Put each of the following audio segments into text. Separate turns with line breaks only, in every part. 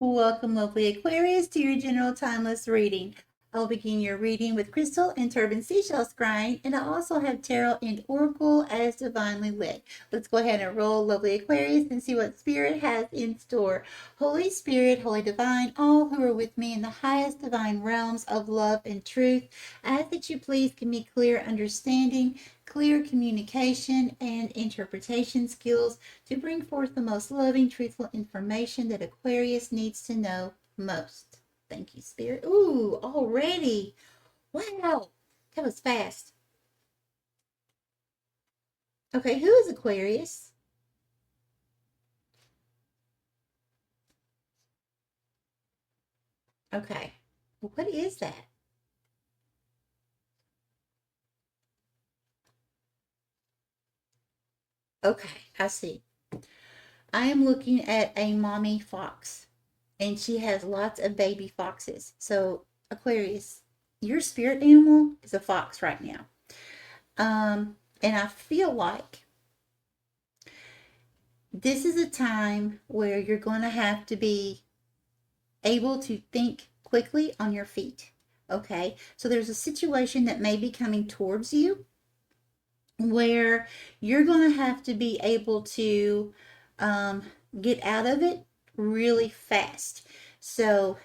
Welcome, lovely Aquarius, to your general timeless reading. I'll begin your reading with crystal and turban seashell scrying, and I also have tarot and oracle as divinely lit. Let's go ahead and roll, lovely Aquarius, and see what Spirit has in store. Holy Spirit, Holy Divine, all who are with me in the highest divine realms of love and truth, I ask that you please give me clear understanding, clear communication, and interpretation skills to bring forth the most loving, truthful information that Aquarius needs to know most. Thank you, Spirit. Ooh, already. Wow. That was fast. Okay, who is Aquarius? Okay. What is that? Okay, I see. I am looking at a mommy fox, and she has lots of baby foxes. So, Aquarius, your spirit animal is a fox right now. And I feel like this is a time where you're going to have to be able to think quickly on your feet. Okay, so there's a situation that may be coming towards you where you're going to have to be able to um, get out of it really fast. So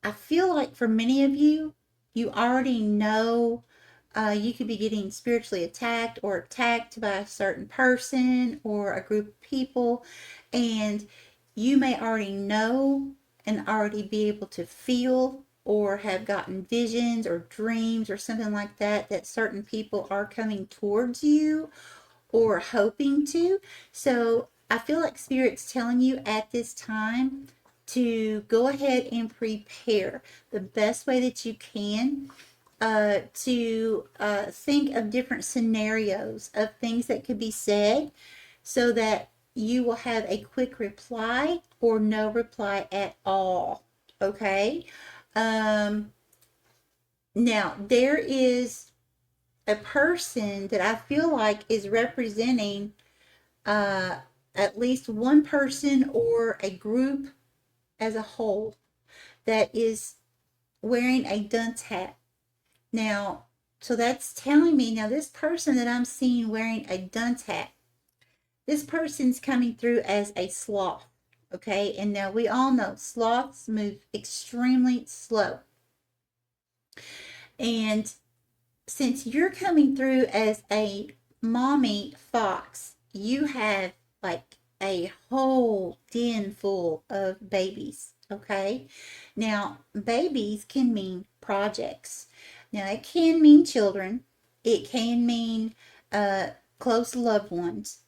I feel like for many of you, you already know you could be getting spiritually attacked or attacked by a certain person or a group of people, and you may already know and already be able to feel or have gotten visions or dreams or something like that that certain people are coming towards you or hoping to. So I feel like Spirit's telling you at this time to go ahead and prepare the best way that you can to think of different scenarios of things that could be said so that you will have a quick reply or no reply at all. Okay. Um, Now, there is a person that I feel like is representing uh, at least one person or a group as a whole that is wearing a dunce hat. Now, so that's telling me now this person that I'm seeing wearing a dunce hat, this person's coming through as a sloth. Okay, and now we all know sloths move extremely slow. And since you're coming through as a mommy fox, you have like a whole den full of babies. Okay. Now, babies can mean projects. Now, it can mean children, it can mean uh, close loved ones.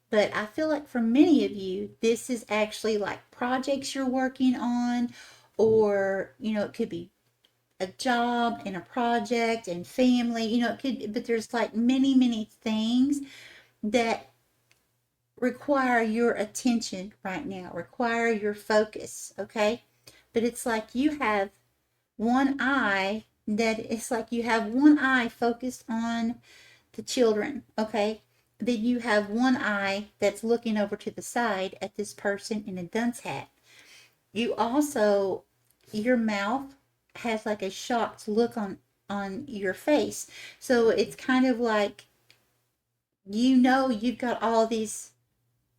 But I feel like for many of you, this is actually like projects you're working on, or, it could be a job and a project and family, it could, but there's like many, many things that require your attention right now, require your focus, okay? But it's like you have one eye that it's like you have one eye focused on the children, okay? Then you have one eye that's looking over to the side at this person in a dunce hat. You also, your mouth has like a shocked look on your face. So it's kind of like you've got all these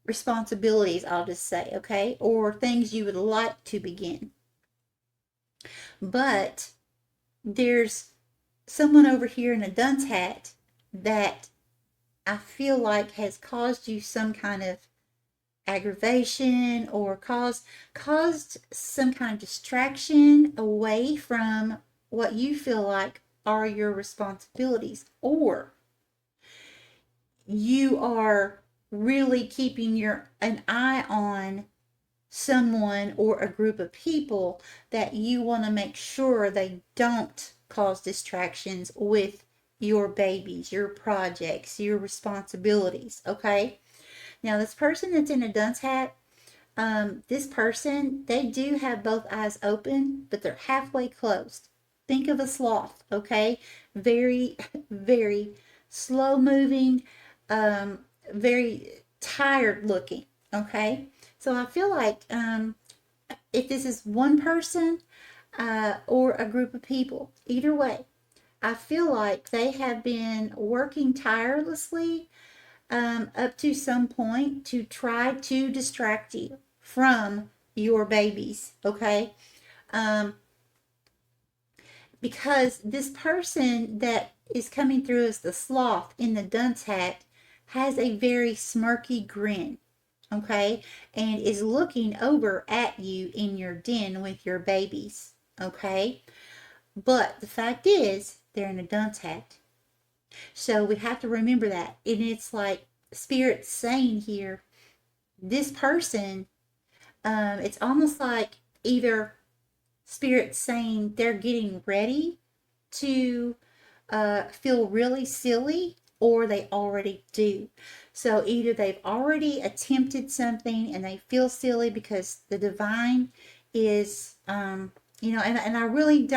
responsibilities, I'll just say, okay? Or things you would like to begin. But there's someone over here in a dunce hat that I feel like has caused you some kind of aggravation or caused some kind of distraction away from what you feel like are your responsibilities, or you are really keeping your an eye on someone or a group of people that you want to make sure they don't cause distractions with your babies, your projects, your responsibilities. Okay, now this person that's in a dunce hat, this person, they do have both eyes open, but they're halfway closed. Think of a sloth, okay? Very, very slow moving, very tired looking, okay? So I feel like if this is one person or a group of people, either way, I feel like they have been working tirelessly up to some point to try to distract you from your babies, okay? Um, because this person that is coming through as the sloth in the dunce hat has a very smirky grin, okay, and is looking over at you in your den with your babies, okay? But the fact is, they're in a dunce hat. So we have to remember that. And it's like Spirit saying here, this person, it's almost like either Spirit saying they're getting ready to feel really silly, or they already do. So either they've already attempted something and they feel silly because the divine is, and I really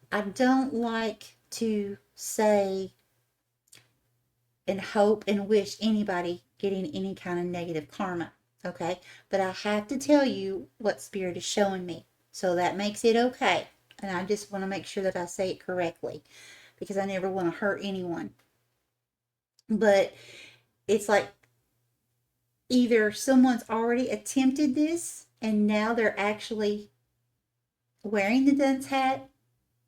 I don't like to say and hope and wish anybody getting any kind of negative karma, okay? But I have to tell you what Spirit is showing me. So that makes it okay. And I just want to make sure that I say it correctly, because I never want to hurt anyone. But it's like either someone's already attempted this and now they're actually wearing the dunce hat,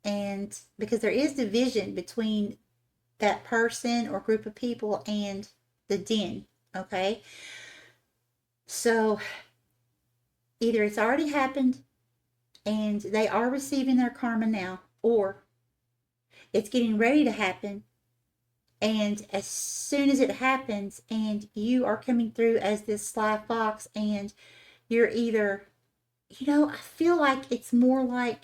and because there is division between that person or group of people and the den, okay? So either it's already happened and they are receiving their karma now, or it's getting ready to happen, and as soon as it happens and you are coming through as this sly fox, and you're either, I feel like it's more like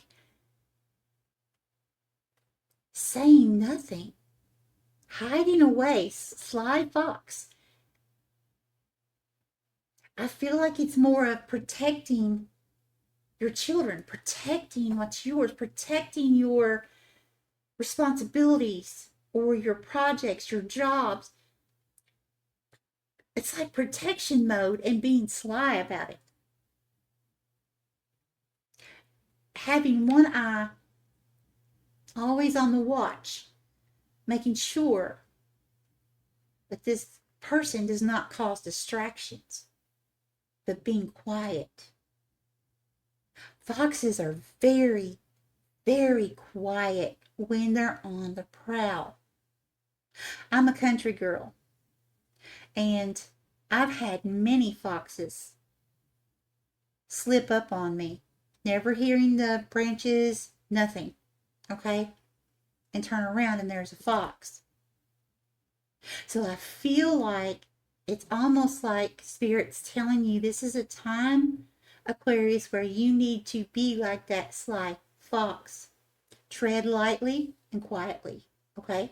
saying nothing, hiding away, sly fox. I feel like it's more of protecting your children, protecting what's yours, protecting your responsibilities or your projects, your jobs. It's like protection mode and being sly about it. Having one eye always on the watch, making sure that this person does not cause distractions, but being quiet. Foxes are very, very quiet when they're on the prowl. I'm a country girl, and I've had many foxes slip up on me, never hearing the branches, nothing, okay? And turn around and there's a fox. So I feel like it's almost like Spirit's telling you this is a time, Aquarius, where you need to be like that sly fox. Tread lightly and quietly, okay?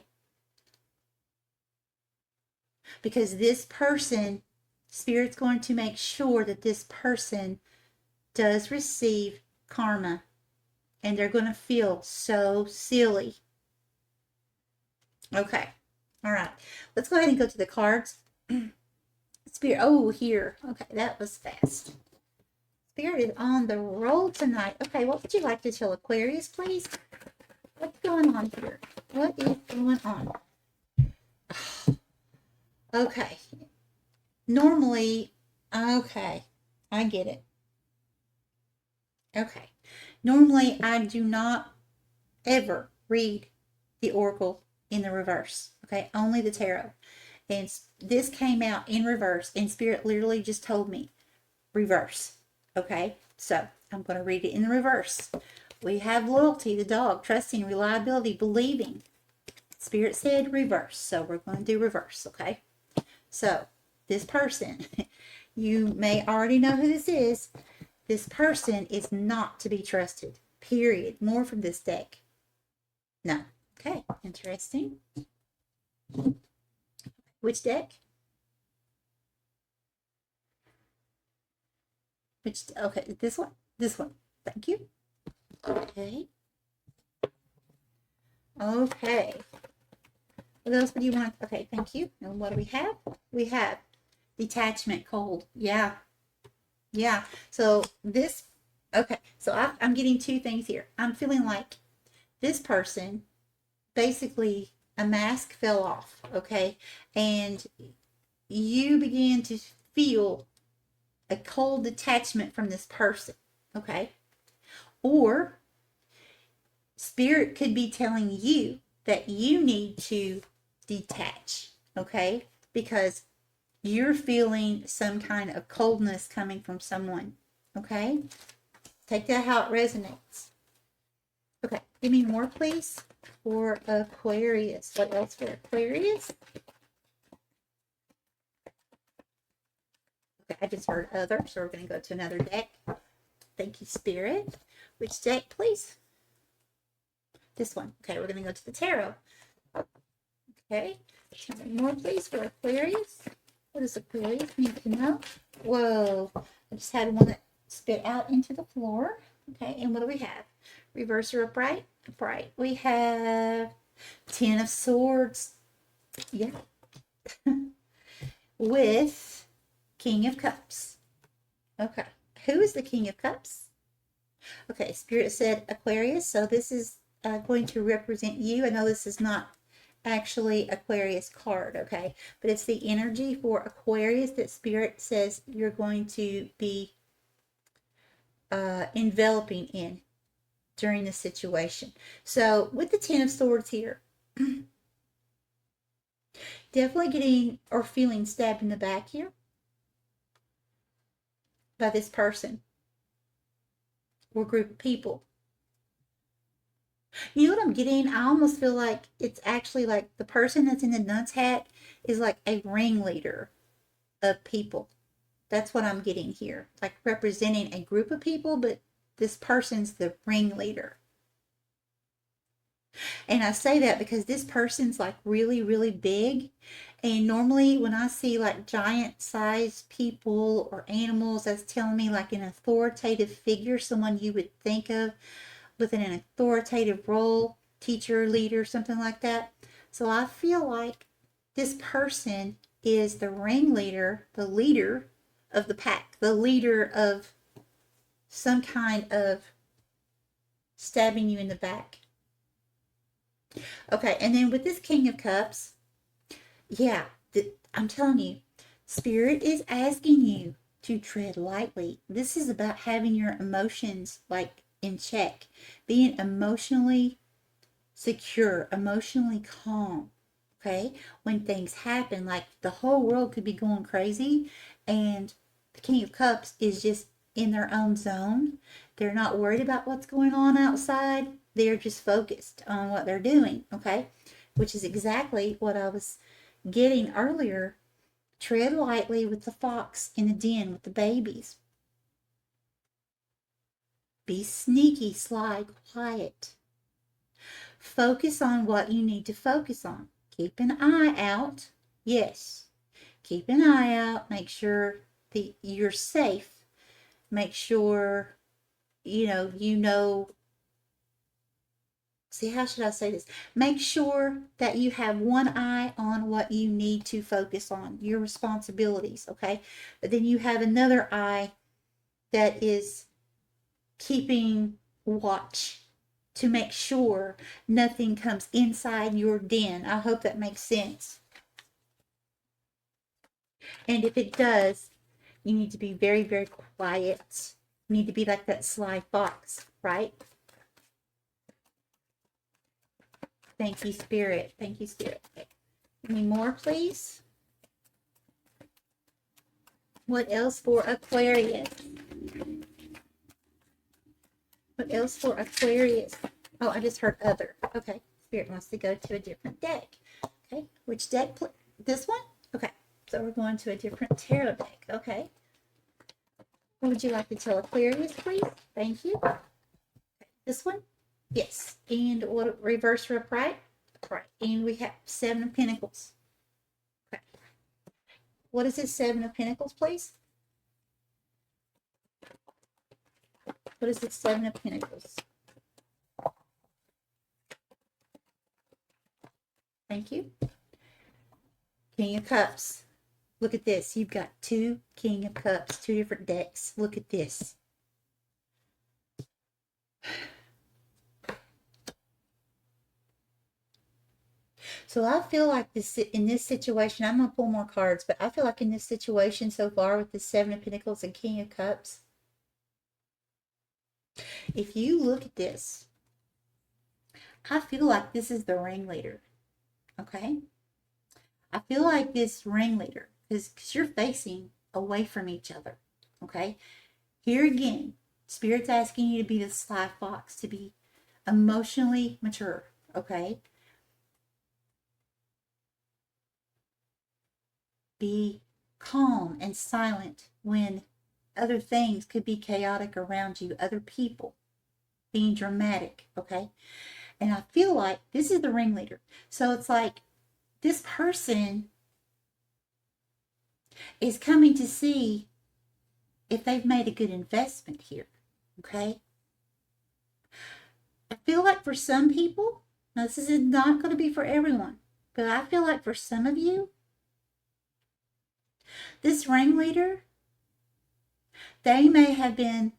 Because this person, Spirit's going to make sure that this person does receive karma, and they're going to feel so silly. Okay. All right. Let's go ahead and go to the cards. Spirit, oh, here. Okay, that was fast. Spirit is on the roll tonight. Okay, what would you like to tell Aquarius, please? What's going on here? What is going on? Okay. Normally, okay, I get it. Okay. Normally, I do not ever read the oracle in the reverse. Okay, only the tarot. And this came out in reverse, and Spirit literally just told me reverse. Okay, so I'm going to read it in the reverse. We have loyalty, the dog, trusting, reliability, believing. Spirit said reverse, so we're going to do reverse. Okay, so this person, you may already know who this is. This person is not to be trusted. Period. More from this deck. No. Okay, interesting. Which deck? Okay, this one. This one. Thank you. Okay. Okay. What else would you want? Okay, thank you. And what do we have? We have detachment, cold. Yeah. Yeah. So this, okay. So I'm getting two things here. I'm feeling like this person, basically, a mask fell off, okay? And you began to feel a cold detachment from this person, okay? Or spirit could be telling you that you need to detach, okay? Because you're feeling some kind of coldness coming from someone, okay? Take that how it resonates. Okay, give me more, please, for Aquarius. What else for Aquarius? Okay, I just heard other, so we're going to go to another deck. Thank you, Spirit. Which deck, please? This one. Okay, we're going to go to the tarot. Okay, tell me more, please, for Aquarius. What does Aquarius need to know? Whoa, I just had one that spit out into the floor. Okay, and what do we have? Reverse or upright? Upright. We have Ten of Swords. Yeah. With King of Cups. Okay. Who is the King of Cups? Okay, Spirit said Aquarius, so this is going to represent you. I know this is not actually Aquarius card, okay? But it's the energy for Aquarius that Spirit says you're going to be enveloping in during the situation. So with the Ten of Swords here, definitely getting or feeling stabbed in the back here by this person or group of people. You know what I'm getting? I almost feel like it's actually like the person that's in the nun's hat is like a ringleader of people. That's what I'm getting here. Like representing a group of people, but this person's the ringleader. And I say that because this person's like really, really big. And normally when I see like giant sized people or animals, that's telling me like an authoritative figure, someone you would think of within an authoritative role, teacher, leader, something like that. So I feel like this person is the ringleader, the leader of the pack, the leader of some kind of stabbing you in the back. Okay, and then with this King of Cups, yeah, I'm telling you, Spirit is asking you to tread lightly. This is about having your emotions like in check, being emotionally secure, emotionally calm. Okay, when things happen, like the whole world could be going crazy, and the King of Cups is just in their own zone. They're not worried about what's going on outside. They're just focused on what they're doing. Okay, which is exactly what I was getting earlier. Tread lightly with the fox in the den with the babies. Be sneaky, sly, quiet. Focus on what you need to focus on. Keep an eye out. Yes. Keep an eye out. Make sure that you're safe. Make sure, you know, see, how should I say this? Make sure that you have one eye on what you need to focus on, your responsibilities, okay? But then you have another eye that is keeping watch to make sure nothing comes inside your den. I hope that makes sense. And if it does, you need to be very, very quiet. You need to be like that sly fox, right? Thank you, Spirit. Thank you, Spirit. Any more, please? What else for Aquarius? What else for Aquarius? Oh, I just heard other. Okay. Spirit wants to go to a different deck. Okay. Which deck? This one? Okay. So we're going to a different tarot deck. Okay. What would you like to tell Aquarius, please? Thank you. Okay. This one? Yes. And what reverse or upright? Upright. And we have Seven of Pentacles. Okay. What is this Seven of Pentacles, please? What is this Seven of Pentacles? Thank you. King of Cups. Look at this. You've got two King of Cups, two different decks. Look at this. So I feel like this in this situation, I'm going to pull more cards, but I feel like in this situation so far with the Seven of Pentacles and King of Cups, if you look at this, I feel like this is the ringleader, okay? I feel like this ringleader, because you're facing away from each other, okay? Here again, Spirit's asking you to be the sly fox, to be emotionally mature, okay? Be calm and silent when other things could be chaotic around you, other people, being dramatic, okay? And I feel like this is the ringleader. So it's like this person is coming to see if they've made a good investment here, okay? I feel like for some people, now this is not going to be for everyone, but I feel like for some of you, this ringleader, they may have been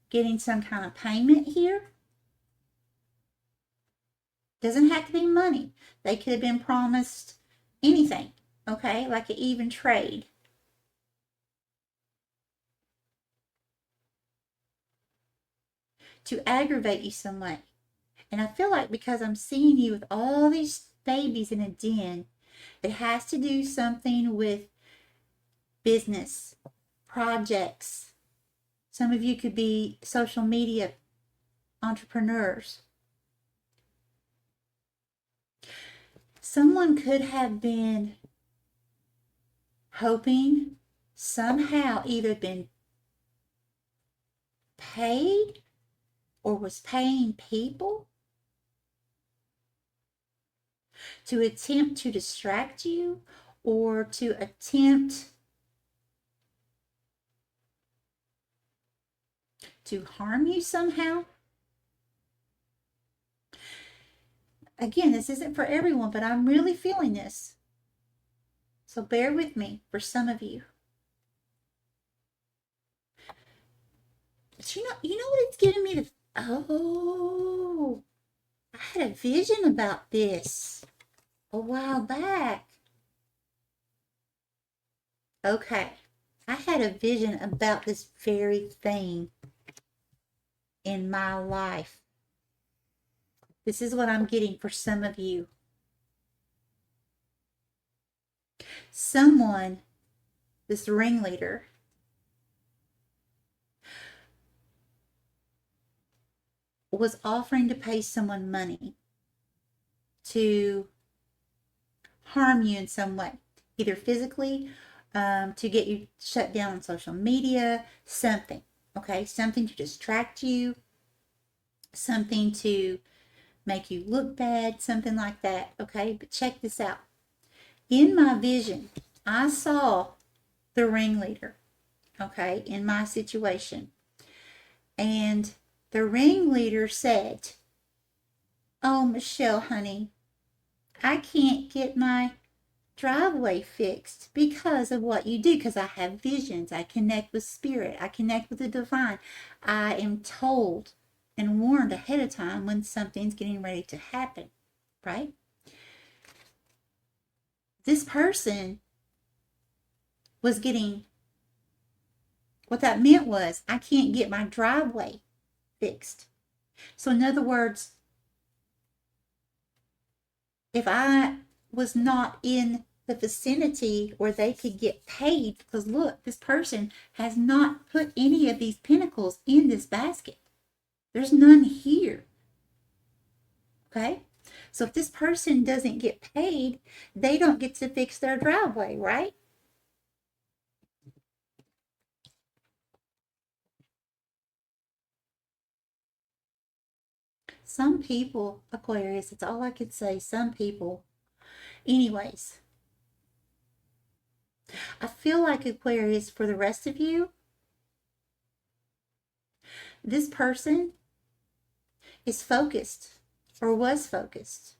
getting some kind of payment here. Doesn't have to be money. They could have been promised anything, okay? Like an even trade. To aggravate you some way. And I feel like because I'm seeing you with all these babies in a den, it has to do something with business, projects. Some of you could be social media entrepreneurs. Someone could have been hoping somehow either been paid or was paying people to attempt to distract you or to attempt to harm you somehow. Again, this isn't for everyone, but I'm really feeling this. So bear with me for some of you. But you know what it's giving me? Oh, I had a vision about this a while back. Okay, I had a vision about this very thing in my life. This is what I'm getting for some of you. Someone, this ringleader, was offering to pay someone money to harm you in some way, either physically, to get you shut down on social media, something, okay? Something to distract you, something to make you look bad, something like that, okay? But check this out. In my vision, I saw the ringleader, okay, in my situation. And the ringleader said, "Oh, Michelle, honey, I can't get my driveway fixed because of what you do, because I have visions. I connect with spirit. I connect with the divine. I am told and warned ahead of time when something's getting ready to happen," right? This person was getting, what that meant was, I can't get my driveway fixed. So in other words, if I was not in the vicinity where they could get paid, because look, this person has not put any of these pentacles in this basket. There's none here. Okay? So if this person doesn't get paid, they don't get to fix their driveway, right? Some people, Aquarius, that's all I could say. Some people. Anyways, I feel like, Aquarius, for the rest of you, this person is focused or was focused,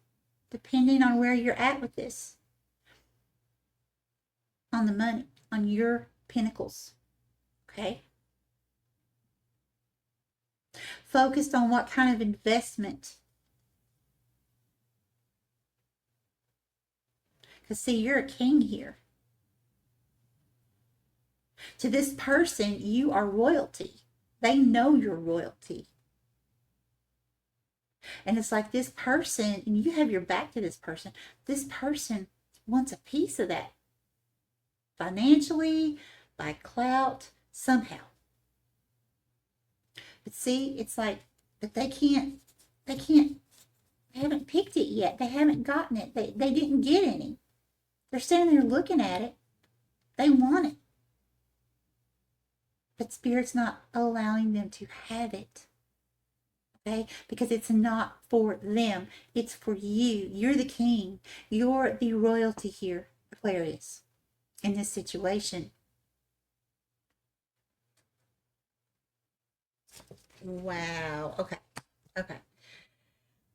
depending on where you're at with this, on the money, on your pinnacles. Okay? Focused on what kind of investment. Because, see, you're a king here. To this person, you are royalty. They know you're royalty. And it's like this person, and you have your back to this person wants a piece of that. Financially, by clout, somehow. But see, it's like, but they haven't picked it yet. They haven't gotten it. They didn't get any. They're standing there looking at it. They want it. But Spirit's not allowing them to have it. Okay? Because it's not for them. It's for you. You're the king. You're the royalty here, Aquarius, in this situation. Wow. Okay. Okay.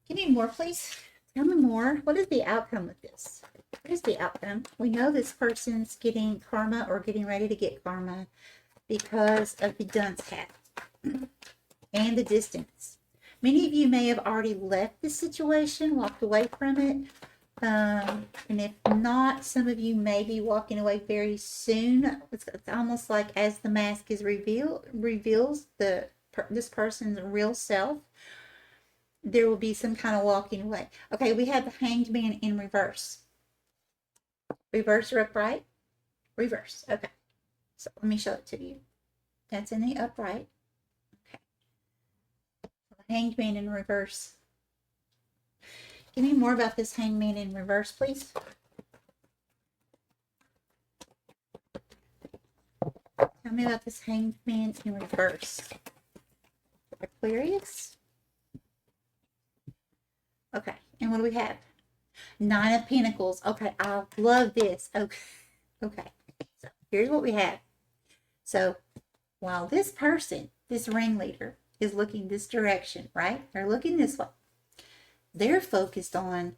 Give me more, please. Tell me more. What is the outcome of this? What is the outcome? We know this person's getting karma or getting ready to get karma because of the dunce hat and the distance. Many of you may have already left this situation, walked away from it. And if not, some of you may be walking away very soon. It's almost like as the mask is reveals this person's real self, there will be some kind of walking away. Okay, we have the Hanged Man in reverse. Reverse or upright? Reverse. Okay. So let me show it to you. That's in the upright. Okay. The Hanged Man in reverse. Give me more about this Hanged Man in reverse, please. Tell me about this Hanged Man in reverse. Aquarius. Okay, and what do we have? Nine of Pentacles. Okay, I love this. Okay, okay. So here's what we have. So while this person, this ringleader, is looking this direction, right? They're looking this way. They're focused on,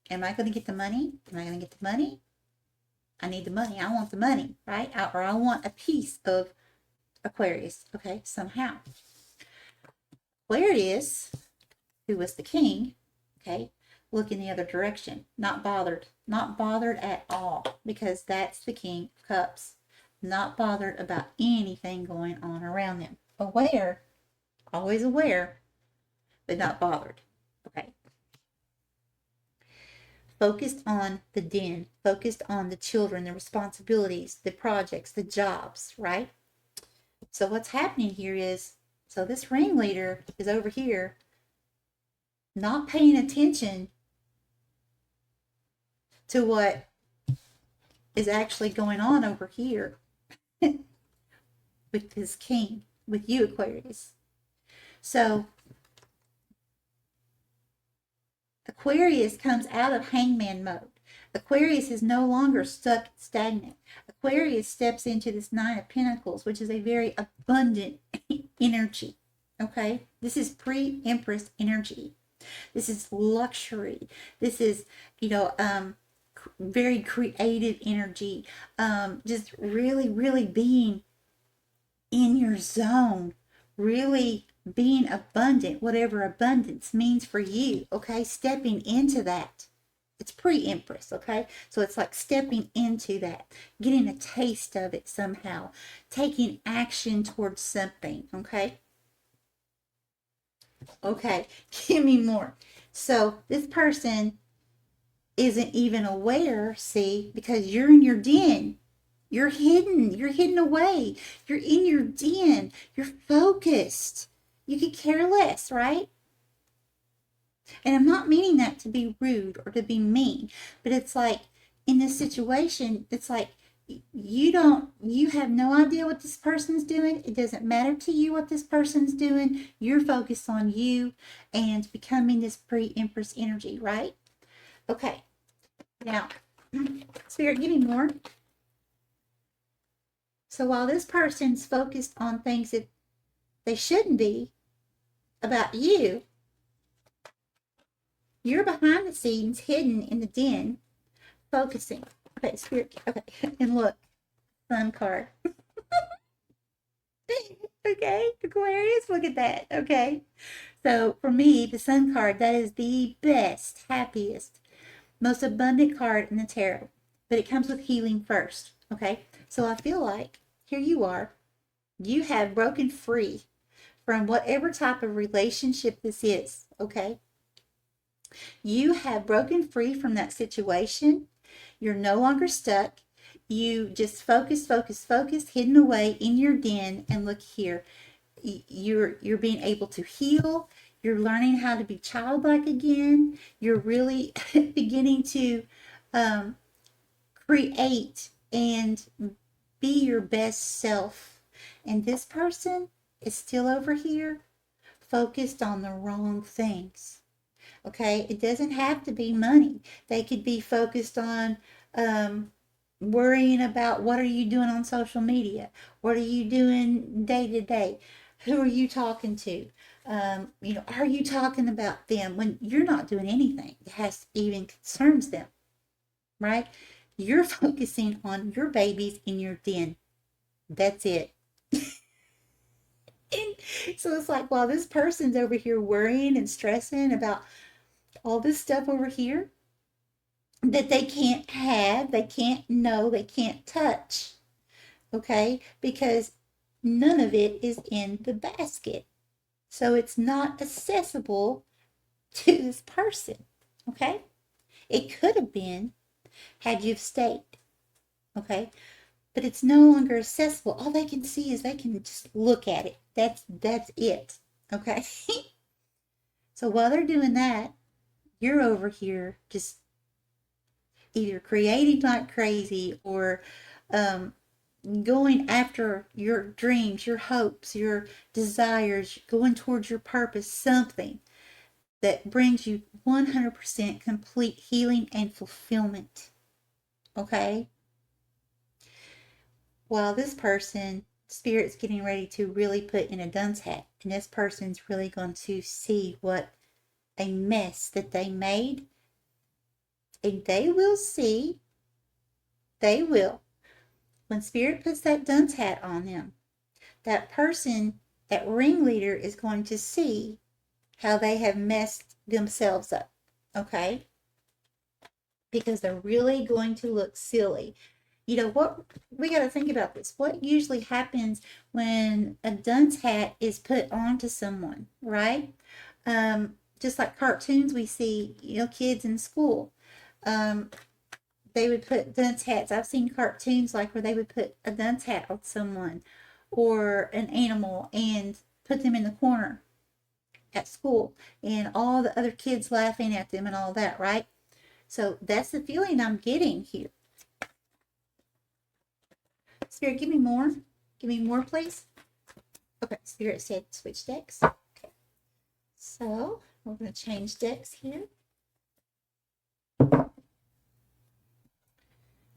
am I going to get the money? Am I going to get the money? I need the money. I want the money, right? Or I want a piece of Aquarius, okay, somehow. Aquarius, who was the king, okay, looking the other direction, not bothered at all, because that's the King of Cups, not bothered about anything going on around them. Aware, always aware, but not bothered, okay. Focused on the den, focused on the children, the responsibilities, the projects, the jobs, right? So what's happening here is, so this ringleader is over here not paying attention to what is actually going on over here with this king, with you, Aquarius. So Aquarius comes out of hangman mode. Aquarius is no longer stuck stagnant. Aquarius steps into this Nine of Pentacles, which is a very abundant energy. Okay? This is pre-Empress energy. This is luxury. This is, very creative energy. Just really, really being in your zone. Really being abundant, whatever abundance means for you. Okay? Stepping into that. It's pre-Empress, okay? So it's like stepping into that, getting a taste of it somehow, taking action towards something, okay? Okay, give me more. So this person isn't even aware, see, because you're in your den. You're hidden away. You're in your den. You're focused. You could care less, right? And I'm not meaning that to be rude or to be mean, but it's like in this situation, it's like you have no idea what this person's doing. It doesn't matter to you what this person's doing. You're focused on you and becoming this pre-Empress energy, right? Okay. Now, Spirit, give me more. So while this person's focused on things that they shouldn't be about you, you're behind the scenes, hidden in the den, focusing. Okay, spirit. Okay, and look, sun card. Okay, Aquarius, look at that. Okay, so for me, the sun card, that is the best, happiest, most abundant card in the tarot, but it comes with healing first. Okay, so I feel like here you are, you have broken free from whatever type of relationship this is. Okay, you have broken free from that situation. You're no longer stuck. You just focus, focus, focus, hidden away in your den. And look here, you're being able to heal. You're learning how to be childlike again. You're really beginning to um, create and be your best self. And this person is still over here focused on the wrong things. Okay, it doesn't have to be money. They could be focused on worrying about what are you doing on social media? What are you doing day to day? Who are you talking to? Are you talking about them when you're not doing anything that has even concerns them, right? You're focusing on your babies in your den. That's it. And so it's like, while this person's over here worrying and stressing about all this stuff over here that they can't have, they can't know, they can't touch, okay? Because none of it is in the basket. So it's not accessible to this person, okay? It could have been had you stayed, okay? But it's no longer accessible. All they can see is they can just look at it. That's it, okay? So while they're doing that, you're over here just either creating like crazy or um, going after your dreams, your hopes, your desires, going towards your purpose, something that brings you 100% complete healing and fulfillment. Okay? While this person, Spirit's getting ready to really put in a dunce hat, and this person's really going to see what a mess that they made, and they will see, they will, when Spirit puts that dunce hat on them, that person, that ringleader, is going to see how they have messed themselves up. Okay? Because they're really going to look silly. You know what? We got to think about this. What usually happens when a dunce hat is put onto someone, right? Just like cartoons, we see, kids in school. They would put dunce hats. I've seen cartoons like where they would put a dunce hat on someone or an animal and put them in the corner at school, and all the other kids laughing at them and all that, right? So that's the feeling I'm getting here. Spirit, give me more. Give me more, please. Okay, Spirit said switch decks. Okay. So we're going to change decks here.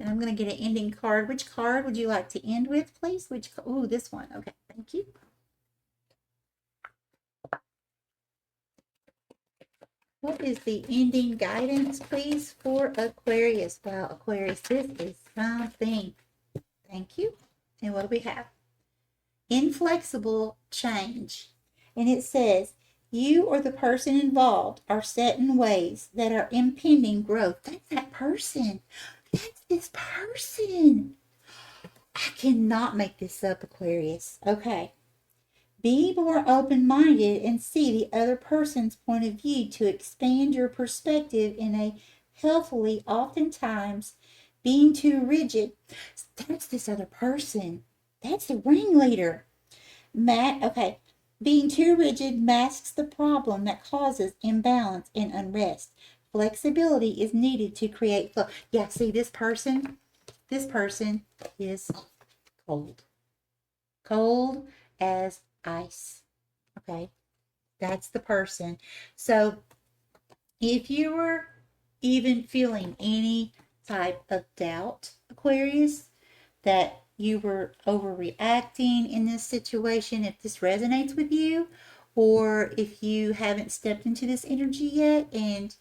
And I'm going to get an ending card. Which card would you like to end with, please? Oh, this one. Okay, thank you. What is the ending guidance, please, for Aquarius? Wow, Aquarius, this is something. Thank you. And what do we have? Inflexible change. And it says, you or the person involved are set in ways that are impeding growth. That's that person. That's this person. I cannot make this up, Aquarius. Okay. Be more open-minded and see the other person's point of view to expand your perspective in a healthily. Oftentimes, being too rigid. That's this other person. That's the ringleader. Okay. Being too rigid masks the problem that causes imbalance and unrest. Flexibility is needed to create flow. Yeah, see, this person is cold. Cold as ice. Okay. That's the person. So if you were even feeling any type of doubt, Aquarius, that you were overreacting in this situation, if this resonates with you, or if you haven't stepped into this energy yet, and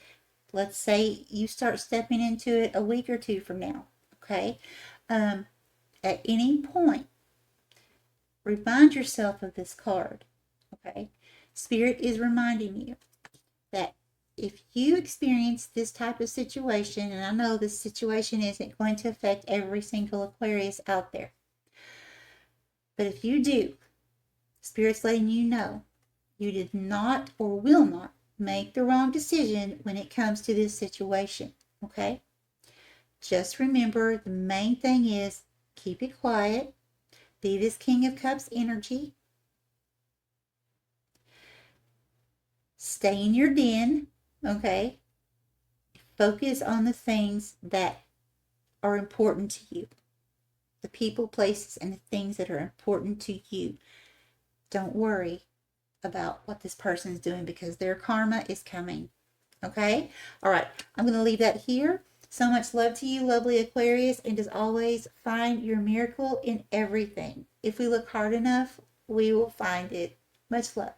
let's say you start stepping into it a week or two from now, Okay? At any point, remind yourself of this card. Okay? Spirit is reminding you that if you experience this type of situation, and I know this situation isn't going to affect every single Aquarius out there, but if you do, Spirit's letting you know you did not or will not make the wrong decision when it comes to this situation. Okay? Just remember, the main thing is keep it quiet. Be this King of Cups energy. Stay in your den. Okay? Focus on the things that are important to you. The people, places, and the things that are important to you. Don't worry about what this person is doing because their karma is coming. Okay? All right. I'm going to leave that here. So much love to you, lovely Aquarius. And as always, find your miracle in everything. If we look hard enough, we will find it. Much love.